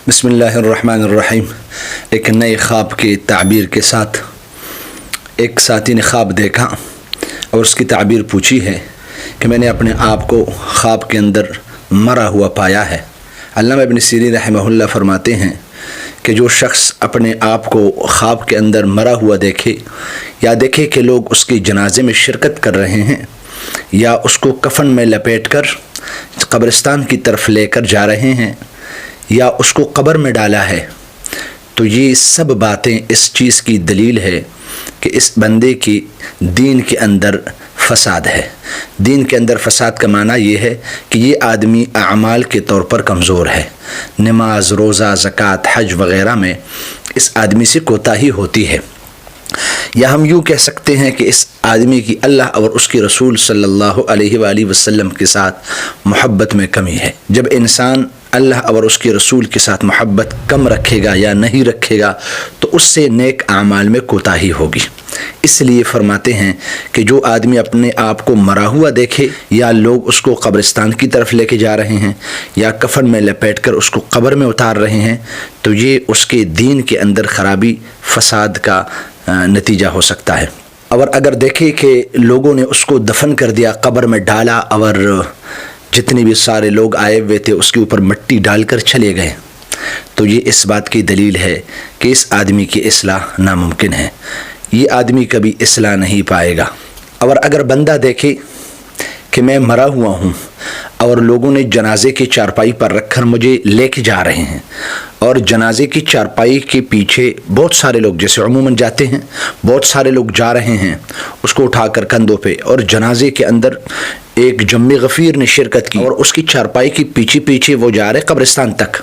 بسم اللہ الرحمن الرحیم۔ ایک نئے خواب کی تعبیر کے ساتھ ایک ساتھی نے خواب دیکھا اور اس کی تعبیر پوچھی ہے کہ میں نے اپنے آپ کو خواب کے اندر مرا ہوا پایا ہے۔ علامہ ابن سیرین رحمہ اللہ فرماتے ہیں کہ جو شخص اپنے آپ کو خواب کے اندر مرا ہوا دیکھے یا دیکھے کہ لوگ اس کی جنازے میں شرکت کر رہے ہیں یا اس کو کفن میں لپیٹ کر قبرستان کی طرف لے کر جا رہے ہیں یا اس کو قبر میں ڈالا ہے، تو یہ سب باتیں اس چیز کی دلیل ہے کہ اس بندے کی دین کے اندر فساد ہے۔ دین کے اندر فساد کا معنی یہ ہے کہ یہ آدمی اعمال کے طور پر کمزور ہے۔ نماز، روزہ، زکوٰۃ، حج وغیرہ میں اس آدمی سے کوتاہی ہوتی ہے، یا ہم یوں کہہ سکتے ہیں کہ اس آدمی کی اللہ اور اس کے رسول صلی اللہ علیہ وآلہ وسلم کے ساتھ محبت میں کمی ہے۔ جب انسان اللہ اور اس کے رسول کے ساتھ محبت کم رکھے گا یا نہیں رکھے گا تو اس سے نیک اعمال میں کوتاہی ہوگی۔ اس لیے فرماتے ہیں کہ جو آدمی اپنے آپ کو مرا ہوا دیکھے یا لوگ اس کو قبرستان کی طرف لے کے جا رہے ہیں یا کفن میں لپیٹ کر اس کو قبر میں اتار رہے ہیں تو یہ اس کے دین کے اندر خرابی، فساد کا نتیجہ ہو سکتا ہے۔ اور اگر دیکھے کہ لوگوں نے اس کو دفن کر دیا، قبر میں ڈالا اور جتنے بھی سارے لوگ آئے ہوئے تھے اس کے اوپر مٹی ڈال کر چلے گئے، تو یہ اس بات کی دلیل ہے کہ اس آدمی کی اصلاح ناممکن ہے، یہ آدمی کبھی اصلاح نہیں پائے گا۔ اور اگر بندہ دیکھے کہ میں مرا ہوا ہوں اور لوگوں نے جنازے کی چارپائی پر رکھ کر مجھے لے کے جا رہے ہیں اور جنازے کی چارپائی کے پیچھے بہت سارے لوگ، جیسے عموماً جاتے ہیں، بہت سارے لوگ جا رہے ہیں اس کو اٹھا کر کندھوں پہ، اور جنازے کے اندر ایک جم غفیر نے شرکت کی اور اس کی چارپائی کے پیچھے پیچھے وہ جا رہے قبرستان تک،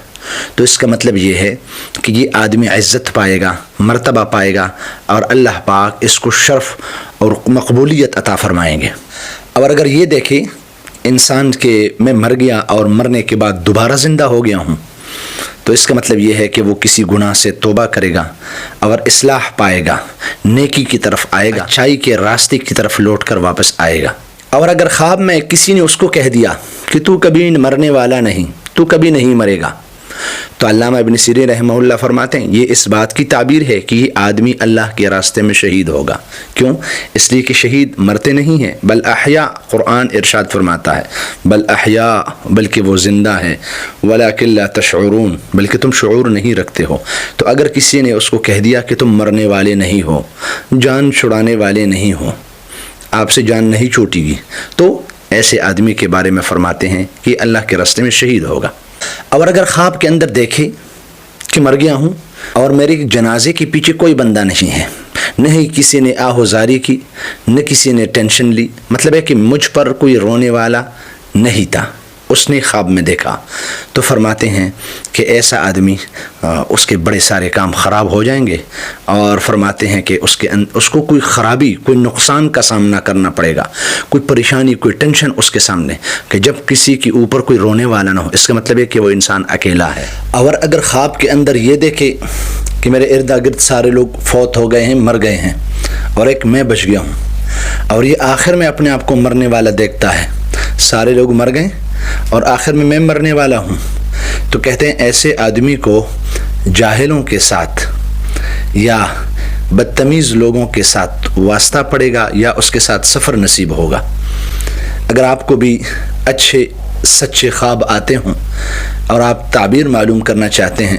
تو اس کا مطلب یہ ہے کہ یہ آدمی عزت پائے گا، مرتبہ پائے گا، اور اللہ پاک اس کو شرف اور مقبولیت عطا فرمائیں گے۔ اور اگر یہ دیکھیں انسان کہ میں مر گیا اور مرنے کے بعد دوبارہ زندہ ہو گیا ہوں، تو اس کا مطلب یہ ہے کہ وہ کسی گناہ سے توبہ کرے گا اور اصلاح پائے گا، نیکی کی طرف آئے گا، اچھائی کے راستے کی طرف لوٹ کر واپس آئے گا۔ اور اگر خواب میں کسی نے اس کو کہہ دیا کہ تو کبھی مرنے والا نہیں، تو کبھی نہیں مرے گا، تو علامہ ابن سیرین رحمہ اللہ فرماتے ہیں یہ اس بات کی تعبیر ہے کہ یہ آدمی اللہ کے راستے میں شہید ہوگا۔ کیوں؟ اس لیے کہ شہید مرتے نہیں ہیں، بل احیاء، قرآن ارشاد فرماتا ہے بل احیاء، بلکہ وہ زندہ ہے، ولکن لا تشعرون، بلکہ تم شعور نہیں رکھتے ہو۔ تو اگر کسی نے اس کو کہہ دیا کہ تم مرنے والے نہیں ہو، جان چھڑانے والے نہیں ہو، آپ سے جان نہیں چھوٹے گی، تو ایسے آدمی کے بارے میں فرماتے ہیں کہ اللہ کے راستے میں شہید ہوگا۔ اور اگر خواب کے اندر دیکھے کہ مر گیا ہوں اور میرے جنازے کے پیچھے کوئی بندہ نہیں ہے، نہیں کسی نے آہوزاری کی، نہ کسی نے ٹینشن لی، مطلب ہے کہ مجھ پر کوئی رونے والا نہیں تھا، اس نے خواب میں دیکھا، تو فرماتے ہیں کہ ایسا آدمی اس کے بڑے سارے کام خراب ہو جائیں گے، اور فرماتے ہیں کہ اس کو کوئی خرابی، کوئی نقصان کا سامنا کرنا پڑے گا، کوئی پریشانی، کوئی ٹینشن اس کے سامنے، کہ جب کسی کے اوپر کوئی رونے والا نہ ہو، اس کا مطلب ہے کہ وہ انسان اکیلا ہے۔ اور اگر خواب کے اندر یہ دیکھے کہ میرے ارد گرد سارے لوگ فوت ہو گئے ہیں، مر گئے ہیں، اور ایک میں بچ گیا ہوں، اور یہ آخر میں اپنے آپ کو مرنے والا دیکھتا ہے، سارے لوگ مر گئے اور آخر میں مرنے والا ہوں، تو کہتے ہیں ایسے آدمی کو جاہلوں کے ساتھ یا بدتمیز لوگوں کے ساتھ واسطہ پڑے گا یا اس کے ساتھ سفر نصیب ہوگا۔ اگر آپ کو بھی اچھے سچے خواب آتے ہوں اور آپ تعبیر معلوم کرنا چاہتے ہیں،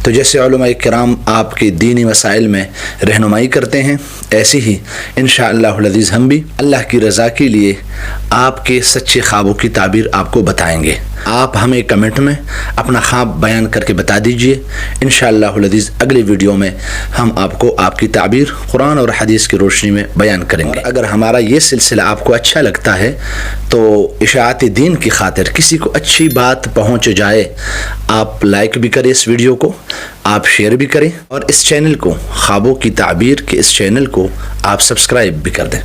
تو جیسے علماء کرام آپ کے دینی مسائل میں رہنمائی کرتے ہیں، ایسے ہی انشاءاللہ العزیز ہم بھی اللہ کی رضا کے لیے آپ کے سچے خوابوں کی تعبیر آپ کو بتائیں گے۔ آپ ہمیں کمنٹ میں اپنا خواب بیان کر کے بتا دیجئے، انشاءاللہ العزیز اگلے ویڈیو میں ہم آپ کو آپ کی تعبیر قرآن اور حدیث کی روشنی میں بیان کریں گے۔ اگر ہمارا یہ سلسلہ آپ کو اچھا لگتا ہے تو اشاعت دین کی خاطر کسی کو اچھی بات پہنچ جائے، آپ لائک بھی کریں اس ویڈیو کو، آپ شیئر بھی کریں، اور اس چینل کو، خوابوں کی تعبیر کے اس چینل کو آپ سبسکرائب بھی کر دیں۔